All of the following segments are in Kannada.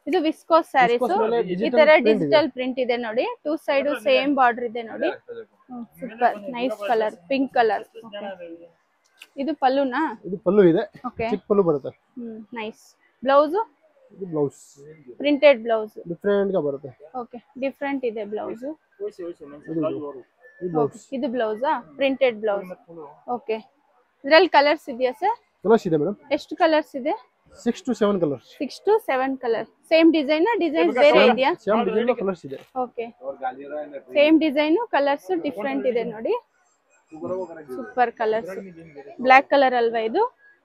ಇದು ವಿಸ್ಕೋಸ್ ಸ್ಯಾರೀಸ್ ಈ ತರ ಡಿಜಿಟಲ್ ಪ್ರಿಂಟ್ ಇದೆ ನೋಡಿ ಟೂ ಸೈಡ್ ಸೇಮ್ ಬಾರ್ಡರ್ ಇದೆ ನೋಡಿ super nice colour pink colour ಇದು ಪಲ್ಲುನಾ ಇದು ಪಲ್ಲು ಇದೆ ಓಕೆ ಚಿಕ್ಕ ಪಲ್ಲು ಬರುತ್ತೆ ನೈಸ್ ಬ್ಲೌಸ್ ಇದು ಬ್ಲೌಸ್ ಪ್ರಿಂಟೆಡ್ ಬ್ಲೌಸ್ ಡಿಫರೆಂಟ್ గా ಬರುತ್ತೆ ಓಕೆ ಡಿಫರೆಂಟ್ ಇದೆ ಬ್ಲೌಸ್ ಬ್ಲೌಸ್ ಇದು ಬ್ಲೌಸಾ ಪ್ರಿಂಟೆಡ್ ಬ್ಲೌಸ್ ಓಕೆ ಇದರಲ್ಲಿ ಕಲರ್ಸ್ ಇದೆಯಾ ಸರ್ ಕಲರ್ಸ್ ಇದೆ ಮೇಡಂ ಎಷ್ಟು ಕಲರ್ಸ್ ಇದೆ 6 to 7 colours 6 to 7 colour same design designs ಬೇರೆ ಇದೆಯಾ ಸೇಮ್ ಡಿಸೈನ್ ಕಲರ್ಸ್ ಇದೆ okay same design colours different ಇದೆ ನೋಡಿ ಸೂಪರ್ ಕಲರ್ಸ್ ಬ್ಲಾಕ್ ಕಲರ್ ಅಲ್ವಾ ಇದು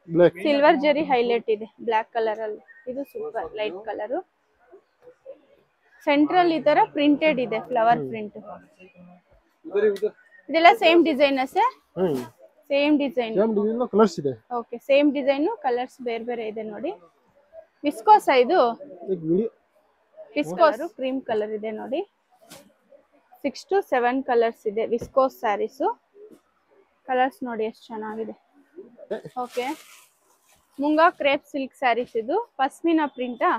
ಬ್ಲಾಕ್ ಸಿಲ್ವರ್ ಜರಿ ಹೈಲೈಟ್ ಇದೆ ಬ್ಲಾಕ್ ಕಲರ್ ಅಲ್ಲಿ ಇದು ಸೂಪರ್ ಲೈಟ್ ಕಲರ್ ಸೆಂಟ್ರಲ್ ಈ ತರ ಪ್ರಿಂಟೆಡ್ ಇದೆ ಫ್ಲವರ್ ಪ್ರಿಂಟ್ ಇದೆಲ್ಲ same design sir same design colours ಇದೆ ಓಕೆ ಸೇಮ್ ಡಿಸೈನ್ ಕಲರ್ಸ್ ಬೇರೆ ಬೇರೆ ಇದೆ ನೋಡಿ ವಿಸ್ಕೋಸ್ ಇದು ವಿಸ್ಕೋಸ್ ಕ್ರೀಮ್ ಕಲರ್ ಇದೆ ನೋಡಿ 6 to 7 ಕಲರ್ಸ್ ಇದೆ ವಿಸ್ಕೋಸ್ ಸ್ಯಾರೀಸ್ ಕಲರ್ಸ್ ನೋಡಿ ಎಷ್ಟು ಚೆನ್ನಾಗಿದೆ okay moonga crepe silk saris ಇದು ಪಸ್ಮಿನಾ ಪ್ರಿಂಟಾ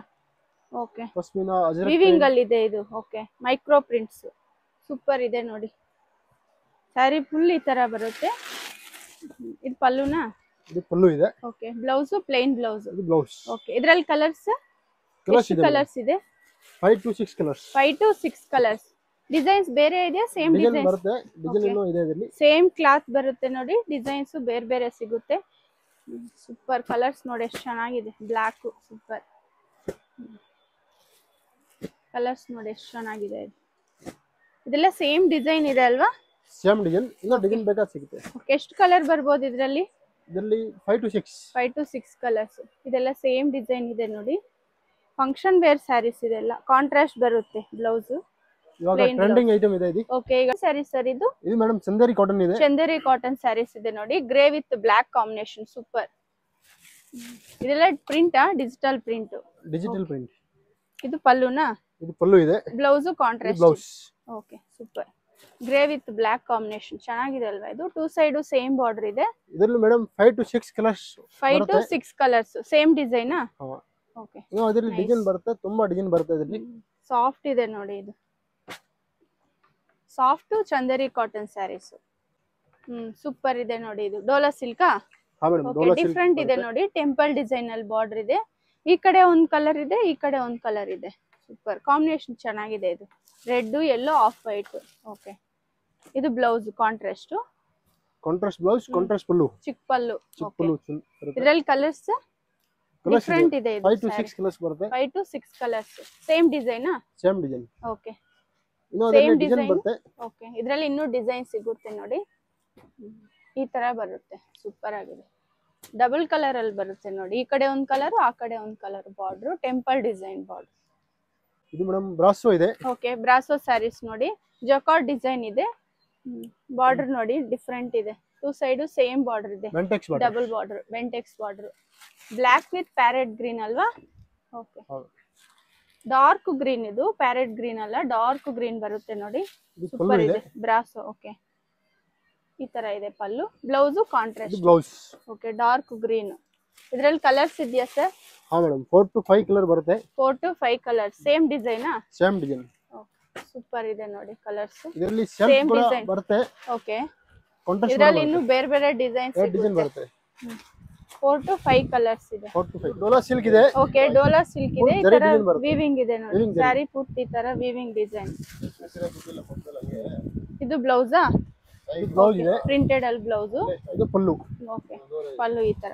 ಓಕೆ ಪಸ್ಮಿನಾ ವಿವಿಂಗ್ ಅಲ್ಲಿ ಇದೆ ಇದು ಓಕೆ ಮೈಕ್ರೋ ಪ್ರಿಂಟ್ಸ್ ಸೂಪರ್ ಇದೆ ನೋಡಿ ಸ್ಯಾರಿ ಫುಲ್ ಈ ತರ ಬರುತ್ತೆ ಇದು ಪಲ್ಲುನಾ ಇದು ಪಲ್ಲು ಇದೆ ಓಕೆ ಬ್ಲೌಸ್ ಪ್ಲೇನ್ ಬ್ಲೌಸ್ ಇದು ಬ್ಲೌಸ್ ಓಕೆ ಇದರಲ್ಲಿ ಕಲರ್ಸ್ ಕಲರ್ಸ್ ಇದೆ 5 to 6 colours 5 to 6 colours designs ಬೇರೆ ಇದೆ ಸೇಮ್ ಡಿಸೈನ್ ಬರುತ್ತೆ ಡಿಸೈನ್ ಇನ್ನೂ ಇದೆ ಇದರಲ್ಲಿ ಸೇಮ್ ಕ್ಲಾತ್ ಬರುತ್ತೆ ನೋಡಿ ಡಿಸೈನ್ಸ್ ಬೇರೆ ಬೇರೆ ಸಿಗುತ್ತೆ ಸೂಪರ್ ಕಲರ್ಸ್ ನೋಡಿ ಎಷ್ಟು ಚೆನ್ನಾಗಿದೆ ಬ್ಲಾಕ್ ಸೂಪರ್ ಕಲರ್ಸ್ ನೋಡಿ ಎಷ್ಟು ಚೆನ್ನಾಗಿದೆ ಇದೆಲ್ಲ ಸೇಮ್ ಡಿಸೈನ್ ಇದೆ ಅಲ್ವಾ ಸೇಮ್ ಡಿಸೈನ್ ಇನ್ನೂ ಡಿಸೈನ್ ಬೇಕಾದ ಸಿಗುತ್ತೆ ಓಕೆ ಎಷ್ಟು ಕಲರ್ ಬರ್ಬೋದು ಇದರಲ್ಲಿ 5 to 6 ಕಲರ್ಸ್ ಇದೆಲ್ಲ ಸೇಮ್ ಡಿಸೈನ್ ಇದೆ ನೋಡಿ ಫಂಕ್ಷನ್ ವೇರ್ ಸ್ಯಾರೀಸ್ ಇದೆಲ್ಲ ಕಾಂಟ್ರಾಸ್ಟ್ ಬರುತ್ತೆ ಬ್ಲೌಸ್ ಇವಾಗ ಟ್ರೆಂಡಿಂಗ್ ಐಟಮ್ ಇದೆ ಇದು ಓಕೆ ಈಗ ಸ್ಯಾರೀಸ್ ಸರ್ ಇದು ಮೇಡಂ ಚಂದೇರಿ ಕಾಟನ್ ಇದೆ ಚಂದೇರಿ ಕಾಟನ್ ಸ್ಯಾರೀಸ್ ಇದೆ ನೋಡಿ grey with black combination super ಇದೆಲ್ಲ ಪ್ರಿಂಟಾ ಡಿಜಿಟಲ್ ಪ್ರಿಂಟ್ ಇದು ಪಲ್ಲುನಾ ಇದು ಪಲ್ಲು ಇದೆ blouse contrast blouse okay super grey with black combination ಚೆನ್ನಾಗಿದೆ ಅಲ್ವಾ ಇದು ಟೂ ಸೈಡ್ ಸೇಮ್ ಬಾರ್ಡರ್ ಇದೆ ಇದರಲ್ಲಿ madam 5 to 6 colours 5 to 6 colours same design okay ಇದರಲ್ಲಿ ಡಿಸೈನ್ ಬರುತ್ತೆ ತುಂಬಾ ಡಿಸೈನ್ ಬರುತ್ತೆ ಇದರಲ್ಲಿ ಸಾಫ್ಟ್ ಇದೆ ನೋಡಿ ಇದು soft Chanderi cotton saris super ಇದೆ ನೋಡಿ ಇದು ಡೋಲಾ ಸಿಲ್ಕಾ ಡಿಫ್ರೆಂಟ್ ಇದೆ ನೋಡಿ ಟೆಂಪಲ್ ಡಿಸೈನ್ ಅಲ್ಲಿ ಬಾರ್ಡರ್ ಇದೆ ಈ ಕಡೆ ಒಂದ್ ಕಲರ್ ಇದೆ ಈ ಕಡೆ ಒಂದ್ ಕಲರ್ ಇದೆ ಸೂಪರ್ ಕಾಂಬಿನೇಷನ್ ಚೆನ್ನಾಗಿದೆ ಇದು red yellow of white okay ಇದು ಬ್ಲೌಸ್ ಕಾಂಟ್ರಾಸ್ಟ್ ಬ್ಲೌಸ್ ಕಾಂಟ್ರಾಸ್ಟ್ ಪಲ್ಲು ಚಿಕ್ಕ ಪಲ್ಲು ಇದರಲ್ಲಿ ಕಲರ್ಸ್ ಡಿಫರೆಂಟ್ ಇದೆ ಇದು 5 to 6 ಕಲರ್ಸ್ ಬರುತ್ತೆ 5 to 6 colours same design same design okay same design ಬರುತ್ತೆ ಓಕೆ ಇದರಲ್ಲಿ ಇನ್ನೂ ಡಿಸೈನ್ ಸಿಗುತ್ತೆ ನೋಡಿ ಈ ತರ ಬರುತ್ತೆ ಸೂಪರ್ ಆಗಿದೆ ಡಬಲ್ ಕಲರ್ ಅಲ್ಲಿ ಬರುತ್ತೆ ನೋಡಿ ಈ ಕಡೆ ಒಂದ್ ಕಲರ್ ಆ ಕಡೆ ಒಂದ್ colour border temple design border ಇದು ಮೇಡಂ ಬ್ರಾಸೋ ಇದೆ ಓಕೆ ಬ್ರಾಸೋ ಸ್ಯಾರೀಸ್ ನೋಡಿ ಜಕಾರ್ಡ್ ಡಿಸೈನ್ ಇದೆ ಬಾರ್ಡರ್ ನೋಡಿ ಡಿಫರೆಂಟ್ ಇದೆ ಟೂ ಸೈಡ್ ಸೇಮ್ ಬಾರ್ಡರ್ ಇದೆ double border bentex border black with parrot green ಅಲ್ವಾ ಓಕೆ ಡಾರ್ಕ್ ಗ್ರೀನ್ ಇದು ಪ್ಯಾರೆಟ್ ಗ್ರೀನ್ ಅಲ್ಲ ಡಾರ್ಕ್ ಗ್ರೀನ್ ಬರುತ್ತೆ ನೋಡಿ ಸೂಪರ್ ಇದೆ ಬ್ರಾಸೋ ಓಕೆ ಈ ತರ ಇದೆ pallu blouse contrast blouse okay dark green ಇದರಲ್ಲಿ ಕಲರ್ಸ್ ಇದೆಯಾ ಸರ್ ಮೇಡಂ 4 to 5 ಕಲರ್ ಬರುತ್ತೆ 4 to 5 colour same design same design okay super ಇದೆ ನೋಡಿ ಕಲರ್ಸ್ ಇದರಲ್ಲಿ ಸೇಮ್ ಡಿಸೈನ್ ಬರುತ್ತೆ ಓಕೆ ಇದರಲ್ಲಿ ಇನ್ನು ಬೇರೆ ಬೇರೆ ಡಿಸೈನ್ಸ್ ಬರುತ್ತೆ 4 to 5 ಕಲರ್ಸ್ ಇದೆ 4 to 5 ಡೋಲಾ ಸಿಲ್ಕ್ ಇದೆ ಓಕೆ ಡೋಲಾ ಸಿಲ್ಕ್ ಇದೆ ಈ ತರ ವೀವಿಂಗ್ ಇದೆ ನೋಡಿ ಸ್ಯಾರಿ ಪೂರ್ತಿ ತರ ವೀವಿಂಗ್ ಡಿಸೈನ್ ಇದು ಬ್ಲೌಸಾ ಇದು ಬ್ಲೌಸ್ ಇದೆ ಪ್ರಿಂಟೆಡ್ ಅಲ್ಲಿ ಬ್ಲೌಸ್ ಇದು ಪಲ್ಲು ಓಕೆ ಪಲ್ಲು ಈ ತರ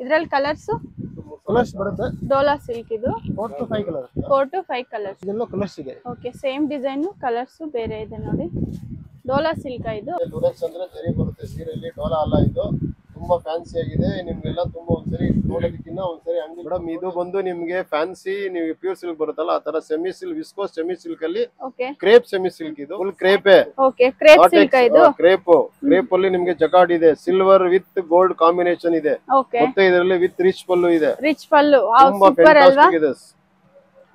ಇದರಲ್ಲಿ ಕಲರ್ಸ್ ಬರುತ್ತೆ ಡೋಲಾ ಸಿಲ್ಕ್ ಇದು 4 to 5 ಕಲರ್ 4 to 5 ಕಲರ್ಸ್ ಇದೆಲ್ಲ ಕಲರ್ಸ್ ಇದೆ ಓಕೆ ಸೇಮ್ ಡಿಸೈನ್ ಕಲರ್ಸ್ ಬೇರೆ ಇದೆ ನೋಡಿ ಡೋಲಾ ಸಿಲ್ಕ್ ಇದು ಲುರೆಕ್ಸ್ ಅಂದ್ರೆ ಜರಿ ಬರುತ್ತೆ ಸೀರೆಯಲ್ಲಿ ಡೋಲಾ ಅಲ್ಲ ಇದು ತುಂಬಾ ಫ್ಯಾನ್ಸಿ ಆಗಿದೆ ನಿಮ್ಗೆಲ್ಲ ತುಂಬಾ ಒಂದ್ಸರಿ ನೋಡೋದಕ್ಕಿಂತ ಒಂದ್ಸರಿ ಅಂಗಡಿ ಮೇಡಮ್ ಇದು ಬಂದು ನಿಮ್ಗೆ ಫ್ಯಾನ್ಸಿ ನೀವು ಪ್ಯೂರ್ ಸಿಲ್ಕ್ ಬರುತ್ತಲ್ಲ ಆ ತರ semi silk viscose semi silk ಅಲ್ಲಿ ಕ್ರೇಪ್ ಸೆಮಿ ಸಿಲ್ಕ್ ಇದು ಫುಲ್ ಕ್ರೇಪ್ ಕ್ರೇಪ್ ಅಲ್ಲಿ ನಿಮ್ಗೆ ಜಕಾರ್ಡ್ ಇದೆ ಸಿಲ್ವರ್ ವಿತ್ ಗೋಲ್ಡ್ ಕಾಂಬಿನೇಷನ್ ಇದೆ ಮತ್ತೆ ಇದರಲ್ಲಿ ವಿತ್ ರಿಚ್ ಪಲ್ಲು ಇದೆ ರಿಚ್ ಪಲ್ಲು ತುಂಬಾ ಫ್ಯಾಂಟಾಸ್ಟಿಕ್ ಇದೆ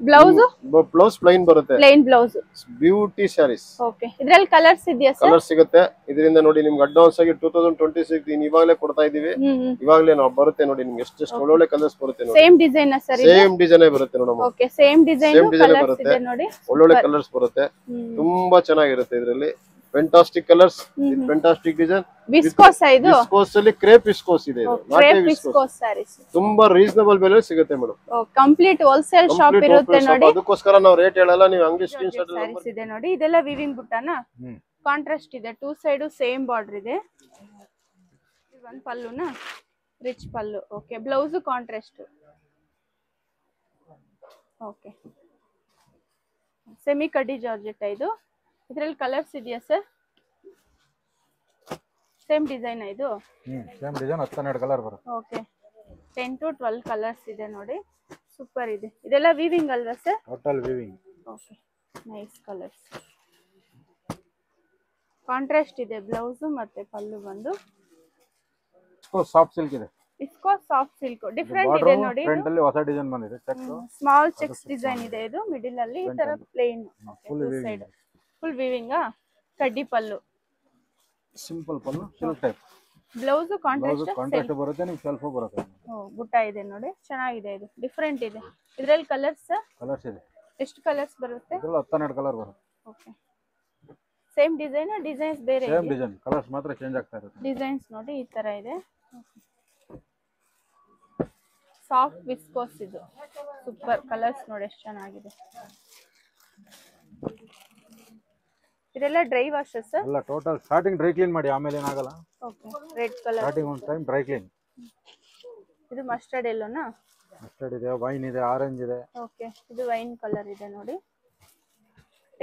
ಬ್ಲೌಸ್ ಬ್ಲೌಸ್ ಪ್ಲೈನ್ ಬರುತ್ತೆ, plain blouse. Beauty saris. Okay, ಇದ್ರಲ್ಲಿ ಕಲರ್ಸ್ ಇದೆಯಾ ಸರ್? ಕಲರ್ ಸಿಗುತ್ತೆ. ಇದರಿಂದ ನೋಡಿ ನಿಮ್ಗೆ ಅಡ್ವಾನ್ಸ್ ಆಗಿ 2026 ಇವಾಗಲೇ ಕೊಡ್ತಾ ಇದೀವಿ. ಇವಾಗಲೇ ನಾವು ಬರುತ್ತೆ ನೋಡಿ ನಿಮ್ಗೆ ಎಷ್ಟು ಒಳ್ಳೊಳ್ಳೆ ಕಲರ್ಸ್ ಬರುತ್ತೆ ನೋಡಿ. Same design sir? Same design ಬರುತ್ತೆ ನೋಡಮ್ಮ. ಓಕೆ, ಸೇಮ್ ಡಿಸೈನ್ ಬರುತ್ತೆ ನೋಡಿ. ಒಳ್ಳೊಳ್ಳೆ ಕಲರ್ಸ್ ಬರುತ್ತೆ, ತುಂಬಾ ಚೆನ್ನಾಗಿರುತ್ತೆ. ಇದರಲ್ಲಿ fantastic colours, fantastic design. Viscose ಇದು, ವಿಸ್ಕೋಸ್ ಅಲ್ಲಿ ಕ್ರೇಪ್ ವಿಸ್ಕೋಸ್ ಇದೆ. ಇದು ಕ್ರೇಪ್ ವಿಸ್ಕೋಸ್ ಸ್ಯಾರೀಸ್ ತುಂಬಾ ರೀಸನಬಲ್ ಬೆಲೆ ಸಿಗುತ್ತೆ ಮೇಡಮ್. ಕಂಪ್ಲೀಟ್ ಹೋಲ್ಸೇಲ್ ಶಾಪ್ ಇರುತ್ತೆ ನೋಡಿ. ಅದಕ್ಕೋಸ್ಕರ ನಾವು ರೇಟ್ ಹೇಳಲ್ಲ, ನೀವು ಅಂಗಡಿ ಸ್ಕ್ರೀನ್ ಶಾಟ್ ಸ್ಯಾರೀಸ್ ಇದೆ ನೋಡಿ. ಇದೆಲ್ಲ ವಿವಿಂಗ್ ಬುಟ್ಟಾನ, ಕಾಂಟ್ರಾಸ್ಟ್ ಇದೆ. 2 ಸೈಡ್ ಸೇಮ್ ಬಾರ್ಡರ್ ಇದೆ. ಒಂದು ಪಲ್ಲುನ rich pallu. Okay, blouse contrast. Okay, semi ಕಡ್ಡಿ ಜಾರ್ಜೆಟ್ ಇದು. ಇದರಲ್ಲಿ ಕಲರ್ಸ್ ಇದೆಯಾ ಸರ್? ಸೇಮ್ ಡಿಸೈನ್ ಇದು? ಸೇಮ್ ಡಿಸೈನ್ 12 ಕಲರ್ ಬರುತ್ತೆ. ಓಕೆ, 10 to 12 ಕಲರ್ಸ್ ಇದೆ ನೋಡಿ. ಸೂಪರ್ ಇದೆ. ಇದೆಲ್ಲ ವೀವಿಂಗ್ ಅಲ್ವಾ sir? Total weaving. Okay, nice colours. Contrast ಇದೆ ಬ್ಲೌಸ್ ಮತ್ತೆ ಪಲ್ಲು ಬಂದು. ಸಾಫ್ಟ್ ಸಿಲ್ಕ್ ಇದೆ. ಇಸ್ಕೋ ಸಾಫ್ಟ್ ಸಿಲ್ಕ್ ಡಿಫರೆಂಟ್ ಇದೆ ನೋಡಿ. ಫ್ರಂಟ್ ಅಲ್ಲಿ ಹೊಸ ಡಿಸೈನ್ ಬಂದಿದೆ. ಚೆಕ್ ಸ್ಮಾಲ್ ಚೆಕ್ಸ್ ಡಿಸೈನ್ ಇದೆ. ಇದು ಮಿಡಿಲ್ ಅಲ್ಲಿ ಈ ತರ plain. Full weaving. Full weaving. ಕಡ್ಡಿ pallu, simple pallu, silk type. Blouse contrast ಬರುತ್ತೆ, ನಿಮಗೆ ಸೆಲ್ಫ್ ಬರುತ್ತೆ. ಬುಟ್ಟ ಇದೆ ನೋಡಿ, ಚೆನ್ನಾಗಿದೆ. ಇದು ಡಿಫರೆಂಟ್ ಇದೆ. ಇದರಲ್ಲಿ ಕಲರ್ಸ್ ಇದೆ. ಎಷ್ಟು ಕಲರ್ಸ್ ಬರುತ್ತೆ? ಇದರಲ್ಲಿ 12 ಕಲರ್ ಬರುತ್ತೆ. ಓಕೆ, ಸೇಮ್ ಡಿಸೈನ್, ಡಿಸೈನ್ಸ್ ಬೇರೆ ಇದೆ. ಸೇಮ್ ಡಿಸೈನ್, ಕಲರ್ಸ್ ಮಾತ್ರ ಚೇಂಜ್ ಆಗ್ತಾ ಇರುತ್ತೆ. ಡಿಸೈನ್ಸ್ ನೋಡಿ ಈ ತರ ಇದೆ. ಸಾಫ್ಟ್ ವಿಸ್ಕೋಸ್ ಇದು. ಸೂಪರ್ ಕಲರ್ಸ್ ನೋಡಿ ಎಷ್ಟು ಚೆನ್ನಾಗಿದೆ. ಇದೆಲ್ಲ ಡ್ರೈ ವಾಶಸ್ ಎಲ್ಲ ಟೋಟಲ್ ಸ್ಟಾರ್ಟಿಂಗ್ ಡ್ರೈ ಕ್ಲೀನ್ ಮಾಡಿ, ಆಮೇಲೆ ಏನಾಗಲ್ಲ. ಓಕೆ, ರೆಡ್ ಕಲರ್ ಸ್ಟಾರ್ಟಿಂಗ್ ಒಂದು ಟೈಮ್ ಡ್ರೈ ಕ್ಲೀನ್. ಇದು ಮಸ್ಟರ್ಡ್ ಎಲ್ಲೋನಾ? ಮಸ್ಟರ್ಡ್ ಇದೆ, ವೈನ್ ಇದೆ, ಆರೆಂಜ್ ಇದೆ. ಓಕೆ, ಇದು ವೈನ್ ಕಲರ್ ಇದೆ ನೋಡಿ.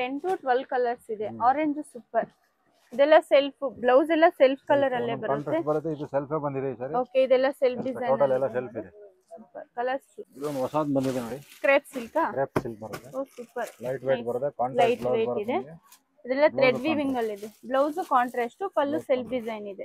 10 to 12 ಕಲರ್ಸ್ ಇದೆ. Orange super. ಇದೆಲ್ಲ ಸೆಲ್ಫ್ ಬ್ಲೌಸ್ ಎಲ್ಲ ಸೆಲ್ಫ್ ಕಲರ್ ಅಲ್ಲೇ ಬರುತ್ತೆ. ಇದು ಸೆಲ್ಫ್ ಬಂದಿದೆ ಸರ್. ಓಕೆ, ಇದೆಲ್ಲ ಸೆಲ್ಫ್ ಡಿಸೈನ್. ಟೋಟಲ್ ಎಲ್ಲ ಸೆಲ್ಫ್ ಇದೆ. Super colours. ಇದೊಂದು ಹೊಸದು ಬಂದಿದೆ ನೋಡಿ. Crepe silk. ಕ್ರೇಪ್ ಸಿಲ್ಕ್ ಬರುತ್ತೆ. ಓ ಸೂಪರ್. ಲೈಟ್ ವೇಟ್ ಬರುತ್ತೆ, ಕಾಂಟ್ರಾಸ್ಟ್ ಲೈಟ್ ಬ್ಲೌಸ್ ವೇಟ್ ಇದೆ. ಇದೆಲ್ಲ ಥ್ರೆಡ್ ವೀವಿಂಗ್ ಅಲ್ಲಿ ಇದೆ. ಬ್ಲೌಸ್ ಕಾಂಟ್ರಾಸ್ಟ್, ಪಲ್ಲು ಸೆಲ್ಫ್ ಡಿಸೈನ್ ಇದೆ.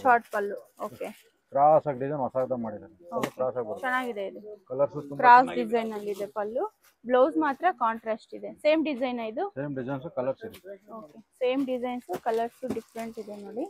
ಶಾರ್ಟ್ ಪಲ್ಲು. ಓಕೆ, ಕ್ರಾಸ್ ಆಗಿ ಡಿಸೈನ್ ಹೊಸದಾಗಿ ಮಾಡಿದ್ದಾರೆ. ಕ್ರಾಸ್ ಆಗಿ ಬರುತ್ತೆ. ಚೆನ್ನಾಗಿದೆ ಇದು. ಕಲರ್ಸ್ ತುಂಬಾ ಕ್ರಾಸ್ ಡಿಸೈನ್ ಅಲ್ಲಿ ಇದೆ ಪಲ್ಲು. ಬ್ಲೌಸ್ ಮಾತ್ರ ಕಾಂಟ್ರಾಸ್ಟ್ ಇದೆ. ಸೇಮ್ ಡಿಸೈನ್ ಇದು? ಸೇಮ್ ಡಿಸೈನ್ಸ್, ಕಲರ್ಸ್ ಇದೆ. Okay, same designs, colours different ಇದೆ ನೋಡಿ.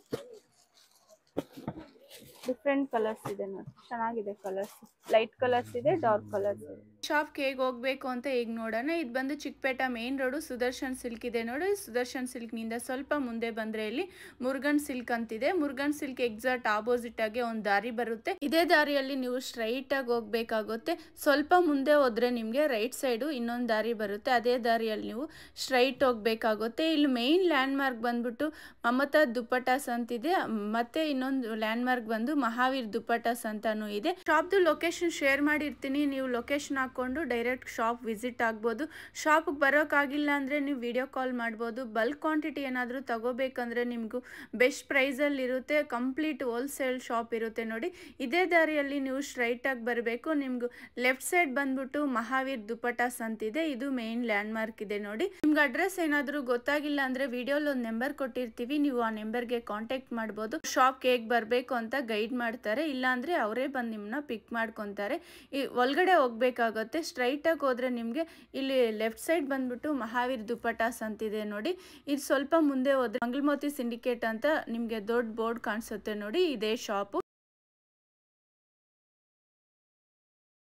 ಡಿಫರೆಂಟ್ ಕಲರ್ಸ್ ಇದೆ ನೋಡಿ, ಚೆನ್ನಾಗಿದೆ ಕಲರ್ಸ್. ಲೈಟ್ ಕಲರ್ಸ್ ಇದೆ, ಡಾರ್ಕ್ ಕಲರ್ಸ್ ಇದೆ. ಶಾಪ್ಗೆ ಹೇಗೆ ಹೋಗ್ಬೇಕು ಅಂತ ಈಗ ನೋಡೋಣ. ಇದು ಬಂದು Chickpete main road, Sudarshan silk ಇದೆ ನೋಡಿ. ಸುದರ್ಶನ್ ಸಿಲ್ಕ್ನಿಂದ ಸ್ವಲ್ಪ ಮುಂದೆ ಬಂದರೆ ಇಲ್ಲಿ ಮುರುಗನ್ ಸಿಲ್ಕ್ ಅಂತಿದೆ. ಮುರುಗನ್ ಸಿಲ್ಕ್ ಎಕ್ಸಾಕ್ಟ್ ಆಪೋಸಿಟ್ ಆಗಿ ಒಂದು ದಾರಿ ಬರುತ್ತೆ. ಇದೇ ದಾರಿಯಲ್ಲಿ ನೀವು ಸ್ಟ್ರೈಟ್ ಆಗಿ ಹೋಗ್ಬೇಕಾಗುತ್ತೆ. ಸ್ವಲ್ಪ ಮುಂದೆ ಹೋದ್ರೆ ನಿಮಗೆ ರೈಟ್ ಸೈಡು ಇನ್ನೊಂದು ದಾರಿ ಬರುತ್ತೆ. ಅದೇ ದಾರಿಯಲ್ಲಿ ನೀವು ಸ್ಟ್ರೈಟ್ ಹೋಗ್ಬೇಕಾಗುತ್ತೆ. ಇಲ್ಲಿ ಮೇನ್ ಲ್ಯಾಂಡ್ ಮಾರ್ಕ್ ಬಂದ್ಬಿಟ್ಟು ಮಮತಾ ದುಪ್ಪಟಾಸ್ ಅಂತಿದೆ. ಮತ್ತೆ ಇನ್ನೊಂದು ಲ್ಯಾಂಡ್ ಮಾರ್ಕ್ ಬಂದು ಮಹಾವೀರ್ ದುಪ್ಪಟಾಸ್ ಅಂತಾನೂ ಇದೆ. ಶಾಪ್ದು ಲೊಕೇಶನ್ ಶೇರ್ ಮಾಡಿರ್ತೀನಿ, ನೀವು ಲೊಕೇಶನ್ ಹಾಕೊಂಡು ಡೈರೆಕ್ಟ್ ಶಾಪ್ ವಿಸಿಟ್ ಆಗ್ಬೋದು. ಶಾಪ್ಗೆ ಬರೋಕ್ಕಾಗಿಲ್ಲ ಅಂದರೆ ನೀವು ವಿಡಿಯೋ ಕಾಲ್ ಮಾಡ್ಬೋದು. ಬಲ್ಕ್ ಕ್ವಾಂಟಿಟಿ ಏನಾದರೂ ತಗೋಬೇಕಂದ್ರೆ ನಿಮಗೂ ಬೆಸ್ಟ್ ಪ್ರೈಸಲ್ಲಿ ಇರುತ್ತೆ. ಕಂಪ್ಲೀಟ್ ಹೋಲ್ಸೇಲ್ ಶಾಪ್ ಇರುತ್ತೆ ನೋಡಿ. ಇದೇ ದಾರಿಯಲ್ಲಿ ನೀವು ಸ್ಟ್ರೈಟಾಗಿ ಬರಬೇಕು. ನಿಮಗೂ ಲೆಫ್ಟ್ ಸೈಡ್ ಬಂದ್ಬಿಟ್ಟು ಮಹಾವೀರ್ ದುಪ್ಪಟಾಸ್ ಅಂತಿದೆ. ಇದು ಮೇನ್ ಲ್ಯಾಂಡ್ ಮಾರ್ಕ್ ಇದೆ ನೋಡಿ. ನಿಮ್ಗೆ ಅಡ್ರೆಸ್ ಏನಾದರೂ ಗೊತ್ತಾಗಿಲ್ಲ ಅಂದರೆ ವಿಡಿಯೋಲಿ ಒಂದು ನಂಬರ್ ಕೊಟ್ಟಿರ್ತೀವಿ, ನೀವು ಆ ನಂಬರ್ಗೆ ಕಾಂಟ್ಯಾಕ್ಟ್ ಮಾಡ್ಬೋದು. ಶಾಪ್ಗೆ ಹೇಗೆ ಬರಬೇಕು ಅಂತ ಗೈಡ್ ಮಾಡ್ತಾರೆ, ಇಲ್ಲಾಂದರೆ ಅವರೇ ಬಂದು ನಿಮ್ಮನ್ನ ಪಿಕ್ ಮಾಡ್ಕೊತಾರೆ. ಈ ಒಳಗಡೆ ಹೋಗ್ಬೇಕಾಗುತ್ತೆ. ಸ್ಟ್ರೈಟಾಗಿ ಹೋದರೆ ನಿಮಗೆ ಇಲ್ಲಿ ಲೆಫ್ಟ್ ಸೈಡ್ ಬಂದ್ಬಿಟ್ಟು ಮಹಾವೀರ್ ದುಪ್ಪಟಾಸ್ ಅಂತಿದೆ ನೋಡಿ. ಇದು ಸ್ವಲ್ಪ ಮುಂದೆ ಹೋದರೆ ಮಂಗಳಮೋತಿ ಸಿಂಡಿಕೇಟ್ ಅಂತ ನಿಮಗೆ ದೊಡ್ಡ ಬೋರ್ಡ್ ಕಾಣಿಸುತ್ತೆ ನೋಡಿ, ಇದೇ ಶಾಪು.